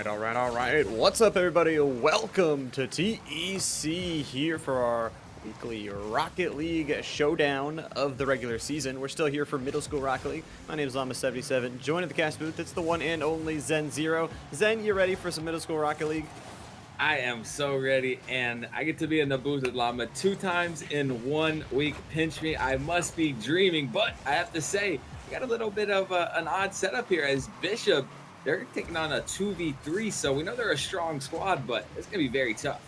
All right. What's up, everybody? Welcome to TEC here for our weekly Rocket League showdown of the regular season. We're still here for Middle School Rocket League. My name is Llama77. Joining the cast booth, it's the one and only Zen Zero. Zen, you ready for some Middle School Rocket League? I am so ready, and I get to be in the booth with Llama 2 times in 1 week. Pinch me, I must be dreaming, but I have to say, we got a little bit of an odd setup here as Bishop. They're taking on a 2v3, so we know they're a strong squad, but it's going to be very tough.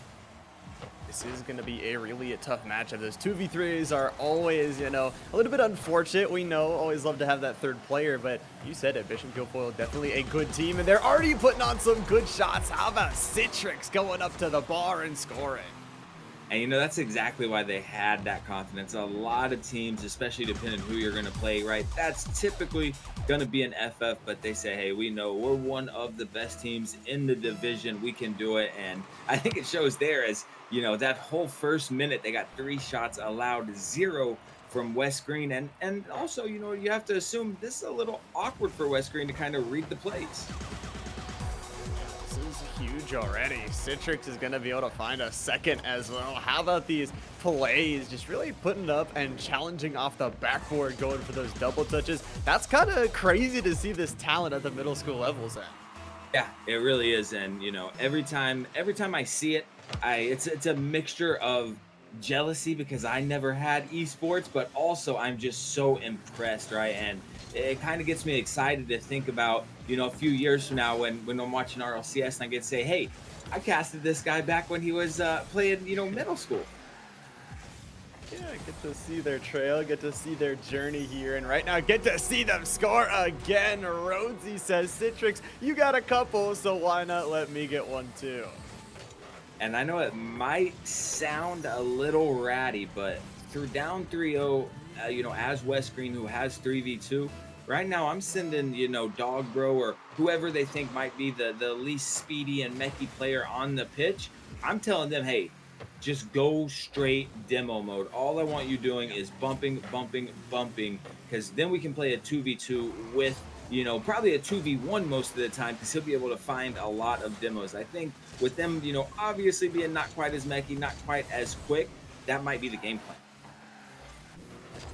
This is going to be a tough matchup. Those 2v3s are always, a little bit unfortunate. We know, always love to have that third player, but you said it, Bishop Guilfoyle, definitely a good team, and they're already putting on some good shots. How about Citrix going up to the bar and scoring? And that's exactly why they had that confidence. A lot of teams, especially depending who you're going to play, right? That's typically going to be an FF, but they say, hey, we know we're one of the best teams in the division. We can do it. And I think it shows there as, that whole first minute, they got 3 shots allowed, 0 from West Greene. And also, you have to assume this is a little awkward for West Greene to kind of read the plays. This is huge already. Citrix is going to be able to find a second as well. How about these plays? Just really putting it up and challenging off the backboard, going for those double touches. That's kind of crazy to see this talent at the middle school levels at. Yeah, it really is. And, every time I see it, it's a mixture of jealousy because I never had esports, but also I'm just so impressed, right? And it kind of gets me excited to think about, a few years from now when I'm watching RLCS and I get to say, hey, I casted this guy back when he was playing, middle school. Yeah, get to see their trail, get to see their journey here, and right now get to see them score again. xroadzy says, Citrix, you got a couple, so why not let me get one too? And I know it might sound a little ratty, but through down 3-0, as West Greene, who has 3v2, right now I'm sending, Dog Bro or whoever they think might be the least speedy and mechy player on the pitch. I'm telling them, hey, just go straight demo mode. All I want you doing is bumping, because then we can play a 2v2 with, probably a 2v1 most of the time, because he'll be able to find a lot of demos. I think with them, obviously being not quite as mechy, not quite as quick, that might be the game plan.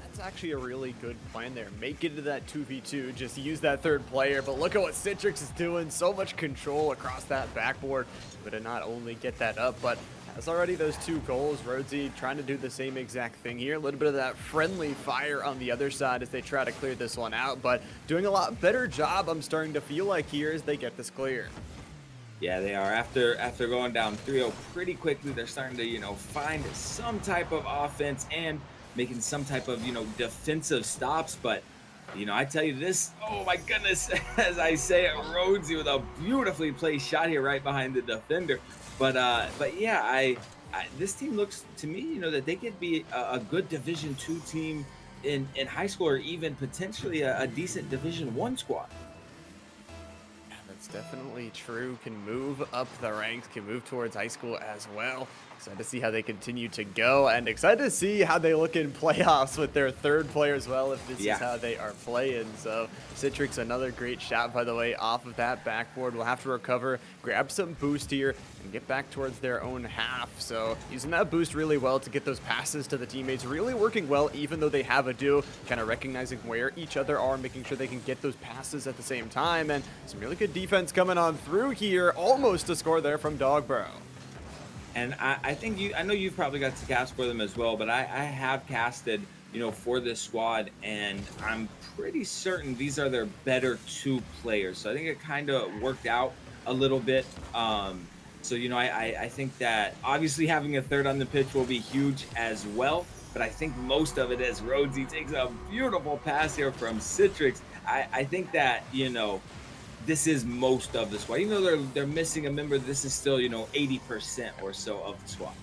That's actually a really good plan there. Make it to that 2v2, just use that third player, but look at what Citrix is doing. So much control across that backboard, but to not only get that up, but has already those 2 goals. xroadzy trying to do the same exact thing here. A little bit of that friendly fire on the other side as they try to clear this one out, but doing a lot better job, I'm starting to feel like, here as they get this clear. Yeah, they are. After going down 3-0 pretty quickly, they're starting to, find some type of offense and making some type of, defensive stops. But, I tell you this, oh my goodness, as I say it, xroadzy with a beautifully placed shot here right behind the defender. But yeah, this team looks to me, that they could be a good Division II team in high school, or even potentially a decent Division I squad. Yeah, that's definitely true. Can move up the ranks, can move towards high school as well. Excited to see how they continue to go, and excited to see how they look in playoffs with their third player as well, if this is how they are playing. So Citrix, another great shot, by the way, off of that backboard. We'll have to recover, grab some boost here, and get back towards their own half. So using that boost really well to get those passes to the teammates, really working well, even though they have a duo, kind of recognizing where each other are, making sure they can get those passes at the same time, and some really good defense coming on through here. Almost a score there from Dog Bro. And I think I know you've probably got to cast for them as well, but I have casted, for this squad, and I'm pretty certain these are their better 2 players. So I think it kind of worked out a little bit. So, I think that obviously having a third on the pitch will be huge as well, but I think most of it is xroadzy takes a beautiful pass here from Citrix. I think that, this is most of the squad. Even though they're missing a member, this is still, 80% or so of the squad.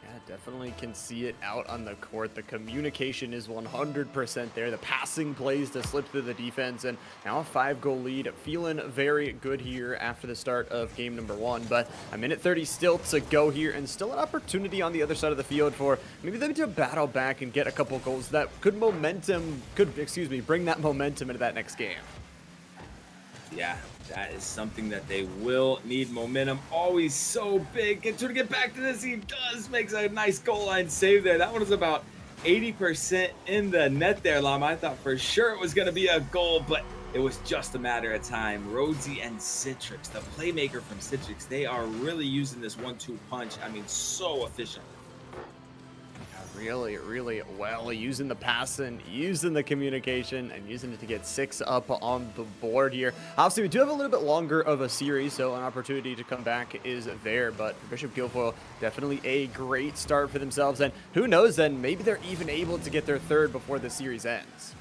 Yeah, definitely can see it out on the court. The communication is 100% there. The passing plays to slip through the defense, and now a 5-goal lead. Feeling very good here after the start of game number 1, but a minute 30 still to go here, and still an opportunity on the other side of the field for maybe them to battle back and get a couple goals that could bring that momentum into that next game. Yeah, that is something that they will need. Momentum always so big. Can try to get back to this. He does, makes a nice goal line save there. That one was about 80% in the net there, Llama. I thought for sure it was going to be a goal, but it was just a matter of time. xroadzy and Citrix, the playmaker from Citrix, they are really using this 1-2 punch. I mean, so efficient. Really, really well, using the passing, using the communication, and using it to get 6 up on the board here. Obviously, we do have a little bit longer of a series, so an opportunity to come back is there. But for Bishop Guilfoyle, definitely a great start for themselves. And who knows, then maybe they're even able to get their third before the series ends.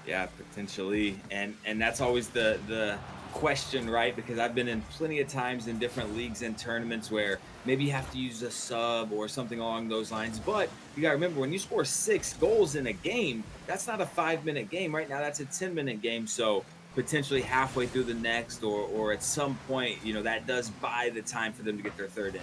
Yeah, potentially, and that's always the question, right? Because I've been in plenty of times in different leagues and tournaments where maybe you have to use a sub or something along those lines. But you got to remember, when you score 6 goals in a game, that's not a 5-minute game. Right now, that's a 10-minute game. So potentially halfway through the next, or at some point, that does buy the time for them to get their third in.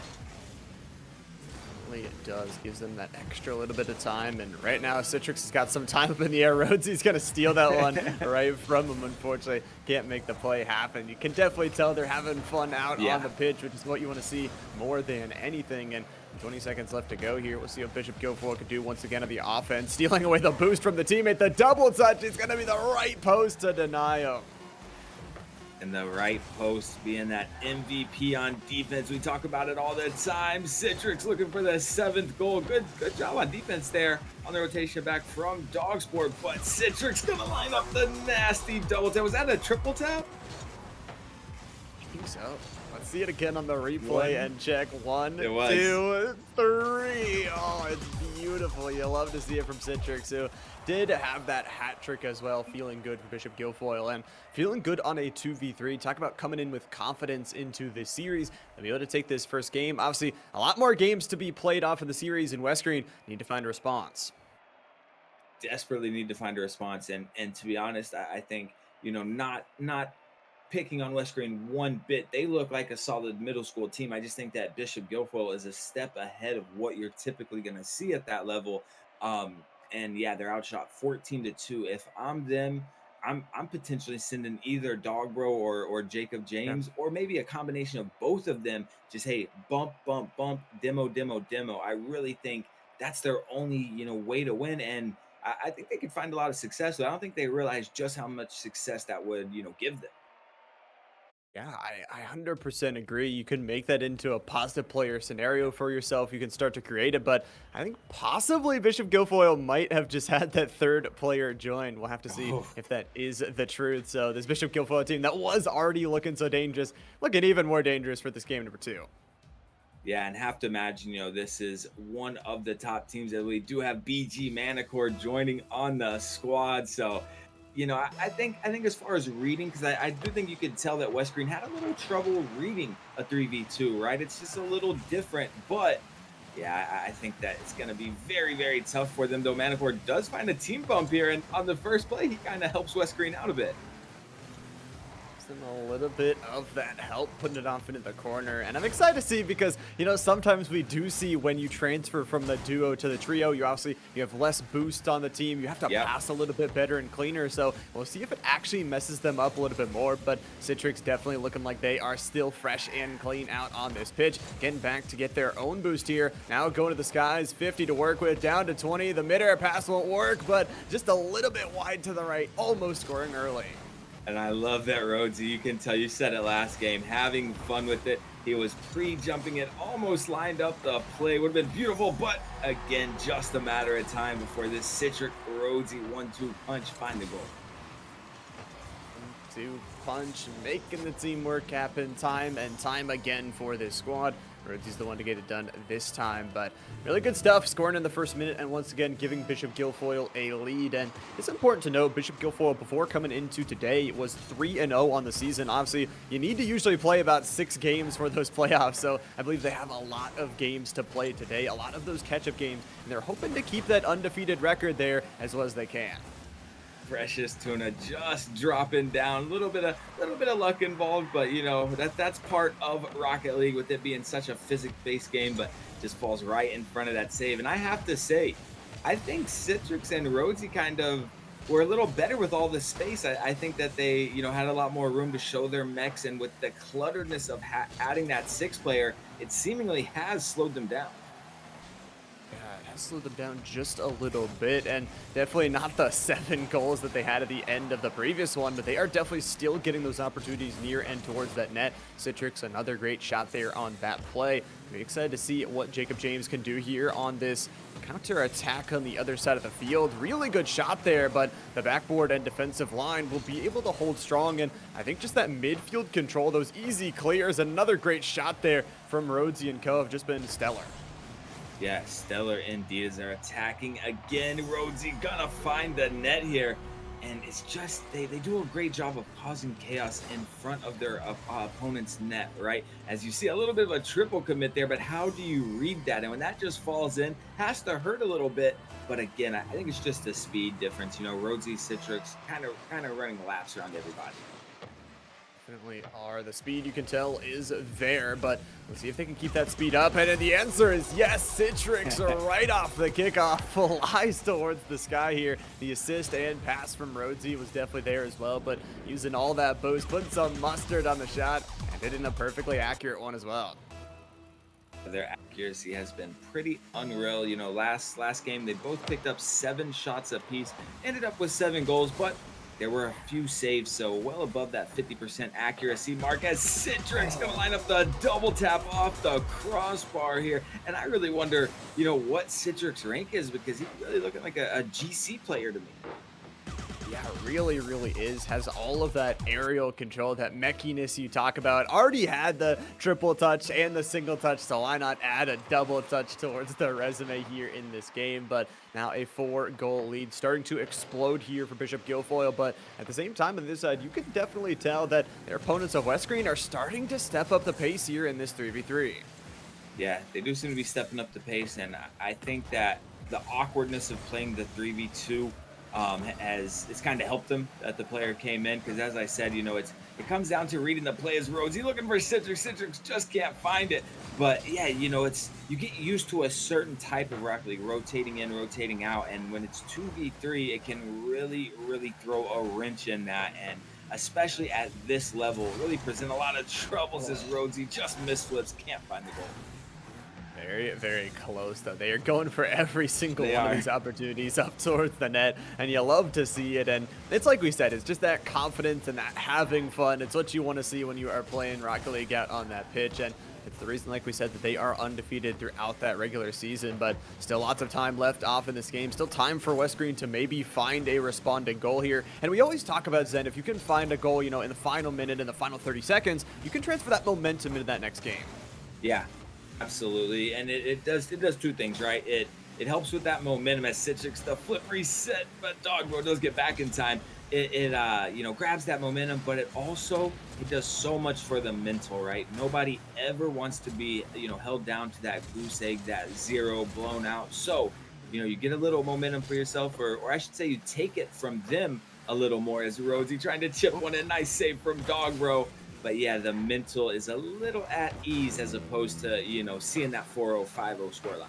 It does, gives them that extra little bit of time, and right now Citrix has got some time up in the air. xroadzy's gonna steal that one right from him. Unfortunately, can't make the play happen. You can definitely tell they're having fun out on the pitch, which is what you want to see more than anything. And 20 seconds left to go here. We'll see what Bishop Guilfoyle could do once again on the offense, stealing away the boost from the teammate. The double touch is gonna be the right post to deny him. And the right post being that MVP on defense. We talk about it all the time. Citrix looking for the 7th goal. Good job on defense there on the rotation back from Dogsport. But Citrix gonna line up the nasty double tap. Was that a triple tap? I think so. Let's see it again on the replay and check. 1, It was. 2, 3. Oh, it's beautiful. You love to see it from Citrix, who did have that hat trick as well. Feeling good for Bishop Guilfoyle and feeling good on a 2v3. Talk about coming in with confidence into the series and be able to take this first game. Obviously, a lot more games to be played off in the series in West Greene. Need to find a response. Desperately need to find a response. And to be honest, I think, not picking on West Greene one bit. They look like a solid middle school team. I just think that Bishop Guilfoyle is a step ahead of what you're typically going to see at that level. And yeah, they're outshot 14-2. If I'm them, I'm potentially sending either Dogbro or Jacob James, or maybe a combination of both of them. Just, hey, bump, demo. I really think that's their only, way to win. And I think they could find a lot of success, but I don't think they realize just how much success that would, give them. Yeah, I 100% agree. You can make that into a positive player scenario for yourself. You can start to create it, but I think possibly Bishop Guilfoyle might have just had that third player join. We'll have to see if that is the truth. So this Bishop Guilfoyle team that was already looking so dangerous, looking even more dangerous for this game number 2. Yeah, and have to imagine, this is one of the top teams that we do have BG Manicore joining on the squad. So I think as far as reading, because I do think you could tell that West Greene had a little trouble reading a 3v2, right? It's just a little different, but yeah, I think that it's going to be very, very tough for them, though. Manicore does find a team bump here, and on the first play, he kind of helps West Greene out a bit. A little bit of that help putting it off into the corner, and I'm excited to see because sometimes we do see when you transfer from the duo to the trio, you have less boost on the team, you have to pass a little bit better and cleaner, so we'll see if it actually messes them up a little bit more. But Citrix definitely looking like they are still fresh and clean out on this pitch, getting back to get their own boost here. Now going to the skies, 50 to work with, down to 20. The mid-air pass won't work, but just a little bit wide to the right, almost scoring early. And I love that xroadzy. You can tell, you said it last game, having fun with it. He was pre-jumping it, almost lined up the play. Would have been beautiful, but again, just a matter of time before this Citrix xroadzy 1-2 punch find the goal. 1-2 punch, making the teamwork happen time and time again for this squad. xroadzy's the one to get it done this time, but really good stuff, scoring in the first minute and once again giving Bishop Guilfoyle a lead. And it's important to note, Bishop Guilfoyle before coming into today was 3-0 on the season. Obviously, you need to usually play about 6 games for those playoffs, so I believe they have a lot of games to play today, a lot of those catch-up games, and they're hoping to keep that undefeated record there as well as they can. Precious Tuna just dropping down, a little bit of luck involved, but that's part of Rocket League with it being such a physics-based game, but just falls right in front of that save. And I have to say, I think Citrix and xroadzy kind of were a little better with all the space. I think that they, had a lot more room to show their mechs, and with the clutteredness of adding that six player, it seemingly has slowed them down. Yeah, it has slowed them down just a little bit, and definitely not the 7 goals that they had at the end of the previous one, but they are definitely still getting those opportunities near and towards that net. Citrix, another great shot there on that play. I'm excited to see what Jacob James can do here on this counter attack on the other side of the field. Really good shot there, but the backboard and defensive line will be able to hold strong, and I think just that midfield control, those easy clears, another great shot there from xroadzy and co have just been stellar. Yeah, stellar indeed as they're attacking again. xroadzy gonna find the net here. And it's just, they do a great job of causing chaos in front of their opponent's net, right? As you see a little bit of a triple commit there, but how do you read that? And when that just falls in, has to hurt a little bit. But again, I think it's just a speed difference. xroadzy, Citrix, kind of running laps around everybody. Definitely are. The speed, you can tell, is there, but let's see if they can keep that speed up. And the answer is yes. Citrix right off the kickoff flies towards the sky here. The assist and pass from xroadzy was definitely there as well, but using all that boost, putting some mustard on the shot, and hitting a perfectly accurate one as well. Their accuracy has been pretty unreal. Last game, they both picked up 7 shots apiece, ended up with 7 goals, but there were a few saves, so well above that 50% accuracy mark as Citrix gonna line up the double tap off the crossbar here. And I really wonder, what Citrix rank is, because he's really looking like a GC player to me. Yeah, really is. Has all of that aerial control, that mechiness you talk about. Already had the triple touch and the single touch, so why not add a double touch towards the resume here in this game? But now a 4-goal lead starting to explode here for Bishop Guilfoyle, but at the same time on this side, you can definitely tell that their opponents of West Greene are starting to step up the pace here in this 3v3. Yeah, they do seem to be stepping up the pace, and I think that the awkwardness of playing the 3v2 as it's kind of helped them that the player came in, because as I said, it comes down to reading the play as xroadzy looking for Citrix just can't find it. But yeah, it's you get used to a certain type of Rocket League, rotating in, rotating out, and when it's 2v3, it can really throw a wrench in that, and especially at this level, really present a lot of troubles as xroadzy just misflips, can't find the goal. Very close, though. They are going for every single one of these opportunities up towards the net, and you love to see it. And it's like we said, it's just that confidence and that having fun. It's what you want to see when you are playing Rocket League out on that pitch, and it's the reason, like we said, that they are undefeated throughout that regular season. But still lots of time left off in this game. Still time for West Greene to maybe find a responding goal here. And we always talk about, Zen, if you can find a goal, in the final minute, in the final 30 seconds, you can transfer that momentum into that next game. Yeah. Absolutely, and it does 2 things, right? It helps with that momentum as Citrix, the flip reset, but Dogbo does get back in time. It grabs that momentum, but it does so much for the mental, right? Nobody ever wants to be held down to that goose egg, that 0 blown out. So you get a little momentum for yourself, or I should say you take it from them a little more, as xroadzy trying to chip one in. Nice save from Dogbo. But yeah, the mental is a little at ease as opposed to, seeing that 4-0, 5-0 scoreline.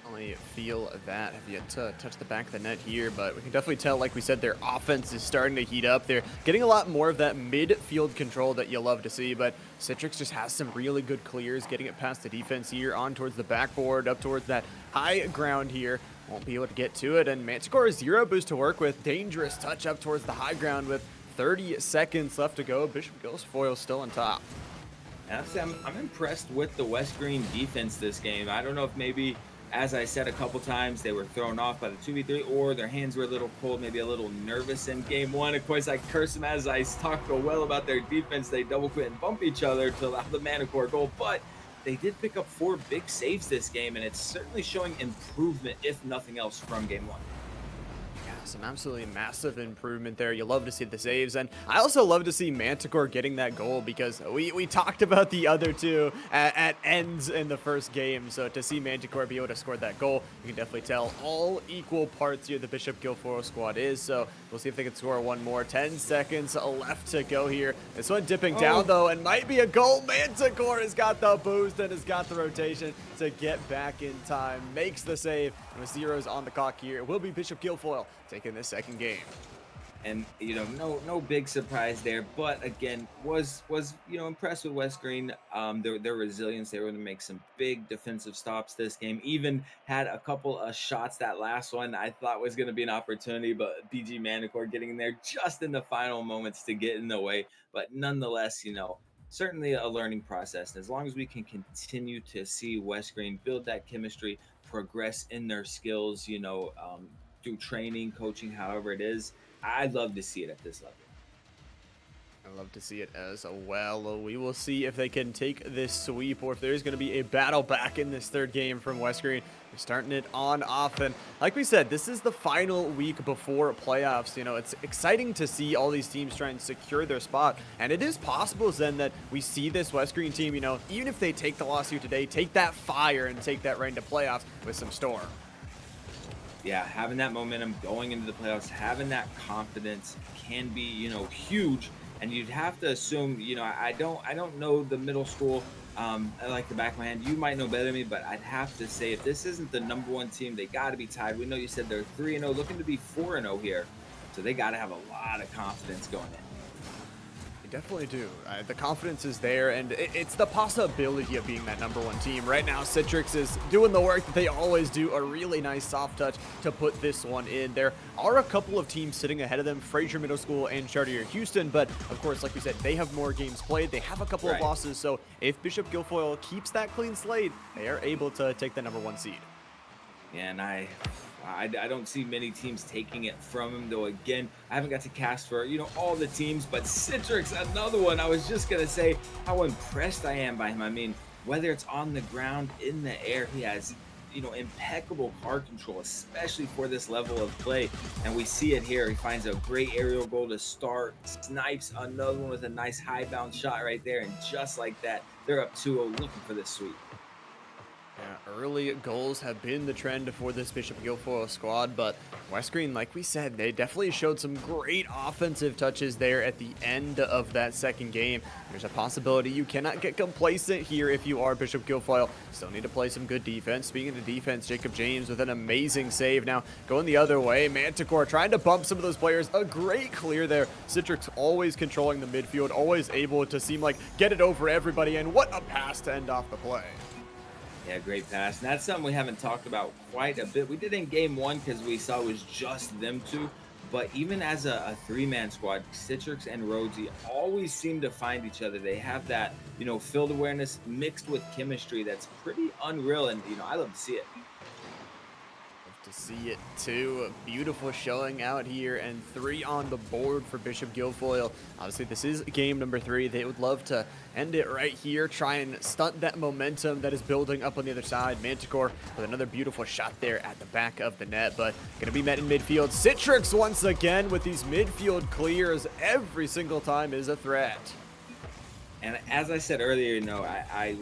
Only feel that. Have yet to touch the back of the net here, but we can definitely tell, like we said, their offense is starting to heat up. They're getting a lot more of that midfield control that you love to see, but Citrix just has some really good clears, getting it past the defense here, on towards the backboard, up towards that high ground here. Won't be able to get to it, and Manticore 0 boost to work with. Dangerous touch up towards the high ground with 30 seconds left to go. Bishop Guilfoyle still on top. I'm impressed with the West Greene defense this game. I don't know if maybe, as I said a couple times, they were thrown off by the 2v3, or their hands were a little cold, maybe a little nervous in game 1. Of course, I curse them as I talk well about their defense. They double quit and bump each other to allow the Manticore goal, but they did pick up 4 big saves this game, and it's certainly showing improvement, if nothing else, from game 1. Some absolutely massive improvement there. You love to see the saves, and I also love to see Manticore getting that goal, because we talked about the other 2 at ends in the first game. So to see Manticore be able to score that goal, you can definitely tell all equal parts here the Bishop Guilfoyle squad is. So we'll see if they can score one more. 10 seconds left to go here. This one dipping down though, and might be a goal. Manticore has got the boost and has got the rotation. to get back in time, makes the save, and with zeros on the clock here, it will be Bishop Guilfoyle taking this second game. And no big surprise there, but again, was impressed with West Greene. Their resilience. They were able to make some big defensive stops this game. Even had a couple of shots. That last one I thought was going to be an opportunity, but BG Manticore getting in there just in the final moments to get in the way. But nonetheless, certainly a learning process. And as long as we can continue to see West Greene build that chemistry, progress in their skills, through training, coaching, however it is, I'd love to see it at this level. I love to see it as well. We will see if they can take this sweep or if there's going to be a battle back in this third game from West Greene. They're starting it on off. And like we said, this is the final week before playoffs. It's exciting to see all these teams try and secure their spot. And it is possible, Zen, that we see this West Greene team, even if they take the loss here today, take that fire and take that right into playoffs with some storm. Yeah, having that momentum going into the playoffs, having that confidence can be, huge. And you'd have to assume, I don't know the middle school like the back of my hand. You might know better than me, but I'd have to say if this isn't the #1 team, they got to be tied. We know you said they're 3-0, looking to be 4-0 here, so they got to have a lot of confidence going in. Definitely do. The confidence is there, and it's the possibility of being that #1 team. Right now, Citrix is doing the work that they always do, a really nice soft touch to put this one in. There are a couple of teams sitting ahead of them, Fraser Middle School and Chartier Houston, but of course, like we said, they have more games played. They have a couple of losses, so if Bishop Guilfoyle keeps that clean slate, they are able to take the #1 seed. Yeah, and I don't see many teams taking it from him, though. Again, I haven't got to cast for, all the teams, but Citrix, another one. I was just going to say how impressed I am by him. I mean, whether it's on the ground, in the air, he has, impeccable card control, especially for this level of play. And we see it here. He finds a great aerial goal to start, snipes another one with a nice high bounce shot right there. And just like that, they're up 2-0 looking for this sweep. Yeah, early goals have been the trend for this Bishop Guilfoyle squad, but West Greene, like we said, they definitely showed some great offensive touches there at the end of that second game. There's a possibility you cannot get complacent here if you are Bishop Guilfoyle. Still need to play some good defense. Speaking of defense, Jacob James with an amazing save. Now, going the other way, Manticore trying to bump some of those players. A great clear there. Citrix always controlling the midfield, always able to seem like get it over everybody, and what a pass to end off the play. Yeah, great pass. And that's something we haven't talked about quite a bit. We did in game 1 because we saw it was just them two. But even as a three-man squad, Citrix and xroadzy always seem to find each other. They have that, field awareness mixed with chemistry that's pretty unreal. And, I love to see it. To see it too. A beautiful showing out here, and 3 on the board for Bishop Guilfoyle. Obviously, this is game number 3. They would love to end it right here, try and stunt that momentum that is building up on the other side. Manticore with another beautiful shot there at the back of the net, but going to be met in midfield. Citrix once again with these midfield clears. Every single time is a threat. And as I said earlier, I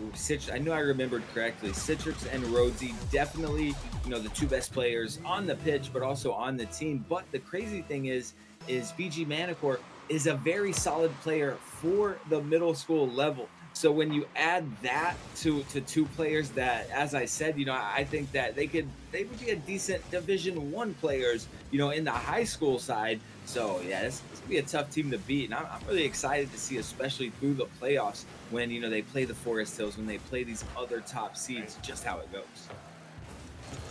knew I remembered correctly. Citrix and xroadzy definitely, the 2 best players on the pitch, but also on the team. But the crazy thing is BG Manticore is a very solid player for the middle school level. So when you add that to 2 players that, as I said, I think that they would be a decent Division 1 players, in the high school side. So yeah, this could be a tough team to beat, and I'm really excited to see, especially through the playoffs, when they play the Forest Hills, when they play these other top seeds, just how it goes.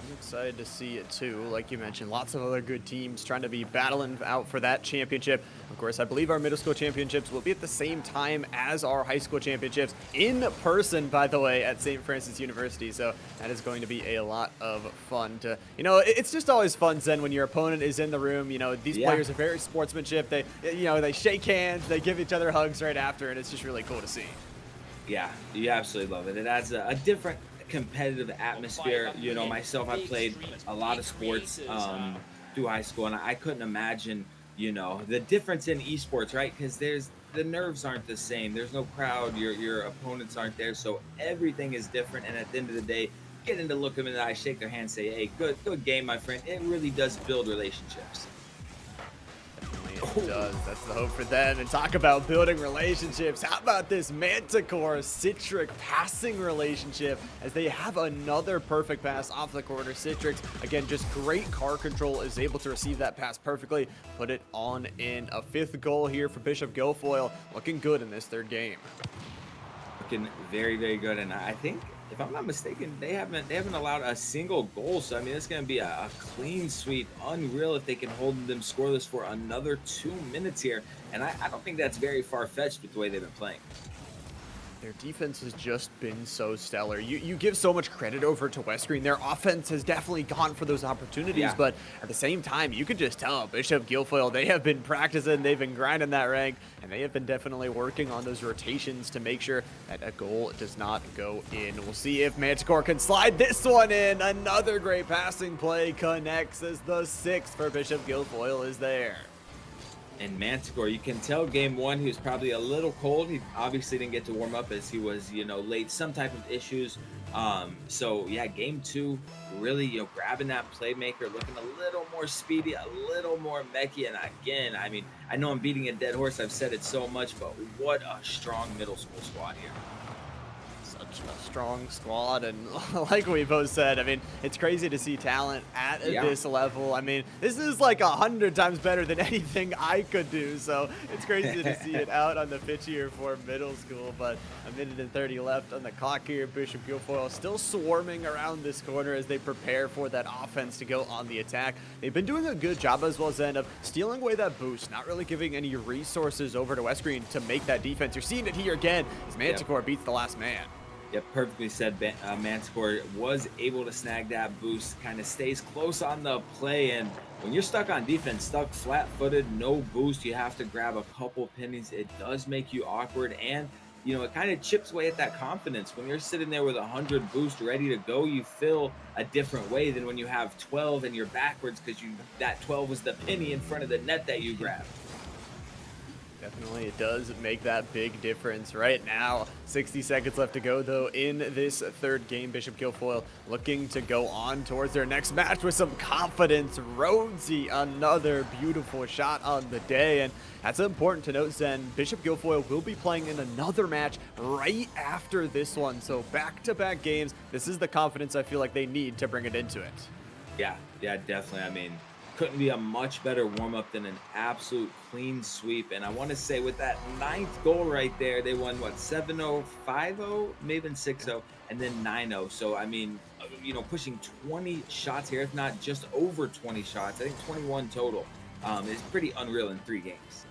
I'm excited to see it too. Like you mentioned, lots of other good teams trying to be battling out for that championship. Of course, I believe our middle school championships will be at the same time as our high school championships, in person, by the way, at St. Francis University. So that is going to be a lot of fun to, it's just always fun, Zen, when your opponent is in the room. These players are very sportsmanship. They, they shake hands, they give each other hugs right after, and it's just really cool to see. Yeah, you absolutely love it. It adds a different competitive atmosphere. Myself, I played a lot of sports through high school, and I couldn't imagine the difference in esports, right? Because the nerves aren't the same. There's no crowd. Your opponents aren't there, so everything is different. And at the end of the day, getting to look them in the eye, shake their hand, say, hey, good game, my friend, it really does build relationships. it does. That's the hope for them. And talk about building relationships. How about this Manticore Citrix passing relationship as they have another perfect pass off the corner. Citrix, again, just great car control, is able to receive that pass perfectly, put it on in. A 5th goal here for Bishop Guilfoyle. Looking good in this 3rd game. Looking very, very good. And I think, if I'm not mistaken, they haven't allowed a single goal. So I mean, it's going to be a clean sweep, unreal if they can hold them scoreless for another 2 minutes here. And I don't think that's very far fetched with the way they've been playing. Their defense has just been so stellar. You give so much credit over to West Green. Their offense has definitely gone for those opportunities, Yeah. but at the same time, you could just tell Bishop Guilfoyle, they have been practicing, they've been grinding that rank, and they have been definitely working on those rotations to make sure that a goal does not go in. We'll see if Manticore can slide this one in. Another great passing play connects as the 6th for Bishop Guilfoyle is there. And Manticore, you can tell game 1 he was probably a little cold. He obviously didn't get to warm up as he was, late, some type of issues. So yeah, game 2, really, grabbing that playmaker, looking a little more speedy, a little more mechy. And again, I mean, I know I'm beating a dead horse. I've said it so much, but what a strong middle school squad here. Such a strong squad, and like we both said, I mean, it's crazy to see talent at this level. I mean, this is like 100 times better than anything I could do, so it's crazy to see it out on the pitch here for middle school. But 1:30 left on the clock here. Bishop Guilfoyle still swarming around this corner as they prepare for that offense to go on the attack. They've been doing a good job as well, Zen, of stealing away that boost, not really giving any resources over to West Green to make that defense. You're seeing it here again as Manticore beats the last man. Yep, perfectly said. Manticore was able to snag that boost, kind of stays close on the play. And when you're stuck on defense, stuck flat-footed, no boost, you have to grab a couple pennies. It does make you awkward, and it kind of chips away at that confidence. When you're sitting there with 100 boost ready to go, you feel a different way than when you have 12 and you're backwards because that 12 was the penny in front of the net that you grabbed. Definitely, it does make that big difference. Right now, 60 seconds left to go, though, in this 3rd game. Bishop Guilfoyle looking to go on towards their next match with some confidence. xroadzy, another beautiful shot on the day, and that's important to note, Zen. Bishop Guilfoyle will be playing in another match right after this one, so back-to-back games. This is the confidence I feel like they need to bring it into it. Yeah, definitely. I mean, couldn't be a much better warm-up than an absolute clean sweep. And I want to say with that 9th goal right there, they won, what, 7-0, 5-0, maybe even 6-0, and then 9-0. So, I mean, pushing 20 shots here, if not just over 20 shots. I think 21 total is pretty unreal in 3 games.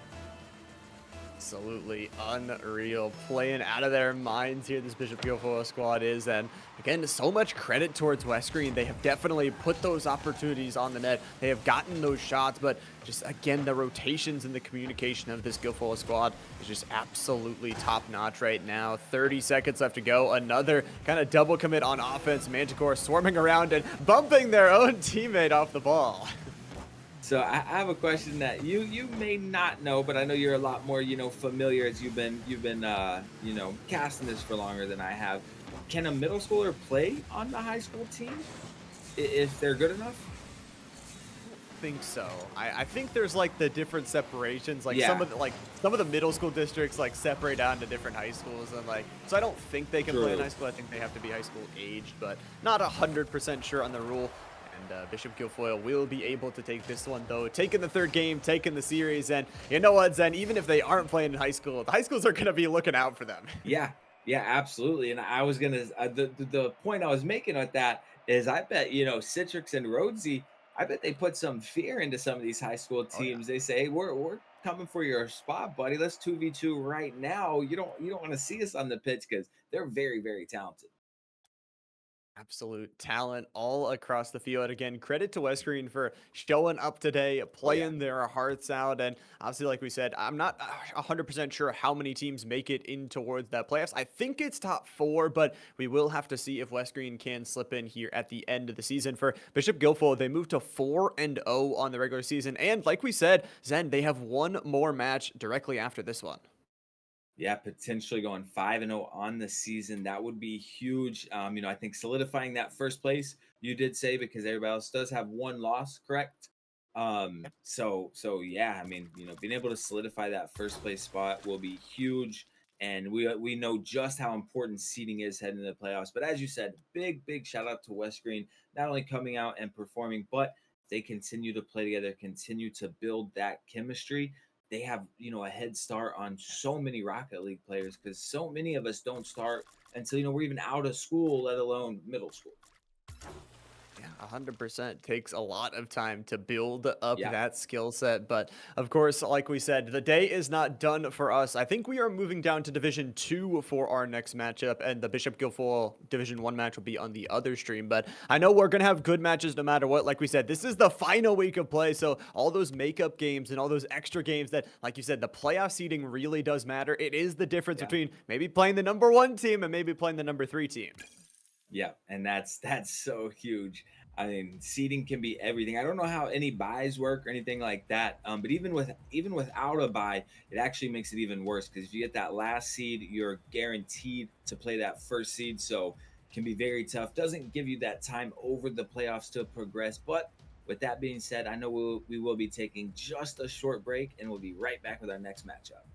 Absolutely unreal. Playing out of their minds here, this Bishop Guilfoyle squad is. And again, so much credit towards West Green. They have definitely put those opportunities on the net. They have gotten those shots, but just again, the rotations and the communication of this Guilfoyle squad is just absolutely top notch right now. 30 seconds left to go. Another kind of double commit on offense. Manticore swarming around and bumping their own teammate off the ball. So I have a question that you may not know, but I know you're a lot more familiar as you've been casting this for longer than I have. Can a middle schooler play on the high school team if they're good enough? Think so. I think there's like the different separations, like Yeah. some of the middle school districts like separate out into different high schools, and so I don't think they can play in True. high school. I think they have to be high school aged, but not 100% sure on the rule. And Bishop Guilfoyle will be able to take this one, though. Taking the 3rd game, taking the series, and you know what, Zen? Even if they aren't playing in high school, the high schools are going to be looking out for them. Yeah, absolutely. And I was gonna the point I was making with that is I bet Citrix and xroadzy, I bet they put some fear into some of these high school Oh yeah. teams. They say, hey, we're coming for your spot, buddy. Let's 2v2 right now. You don't want to see us on the pitch because they're very, very talented. Absolute talent all across the field. Again, credit to West Green for showing up today, Oh yeah. playing their hearts out. And obviously, like we said, I'm not 100% sure how many teams make it in towards that playoffs. I think it's top 4, but we will have to see if West Green can slip in here at the end of the season. For Bishop Guilfoyle, they moved to 4-0 on the regular season. And like we said, Zen, they have one more match directly after this one. Yeah, potentially going 5-0 on the season. That would be huge. I think solidifying that first place, you did say, because everybody else does have one loss, correct? So yeah, I mean, being able to solidify that first place spot will be huge. And we know just how important seeding is heading into the playoffs. But as you said, big shout out to West Green, not only coming out and performing, but they continue to play together, continue to build that chemistry. They have, a head start on so many Rocket League players because so many of us don't start until we're even out of school, let alone middle school. Yeah, 100% takes a lot of time to build up Yeah. that skill set. But of course, like we said, the day is not done for us. I think we are moving down to Division 2 for our next matchup, and the Bishop Guilfoyle Division 1 match will be on the other stream. But I know we're going to have good matches no matter what. Like we said, this is the final week of play. So all those makeup games and all those extra games that, like you said, the playoff seeding really does matter. It is the difference Yeah. between maybe playing the number 1 team and maybe playing the number 3 team. Yeah, and that's so huge. I mean, seeding can be everything. I don't know how any buys work or anything like that. But even without a buy, it actually makes it even worse because if you get that last seed, you're guaranteed to play that first seed. So it can be very tough. Doesn't give you that time over the playoffs to progress. But with that being said, I know we will be taking just a short break and we'll be right back with our next matchup.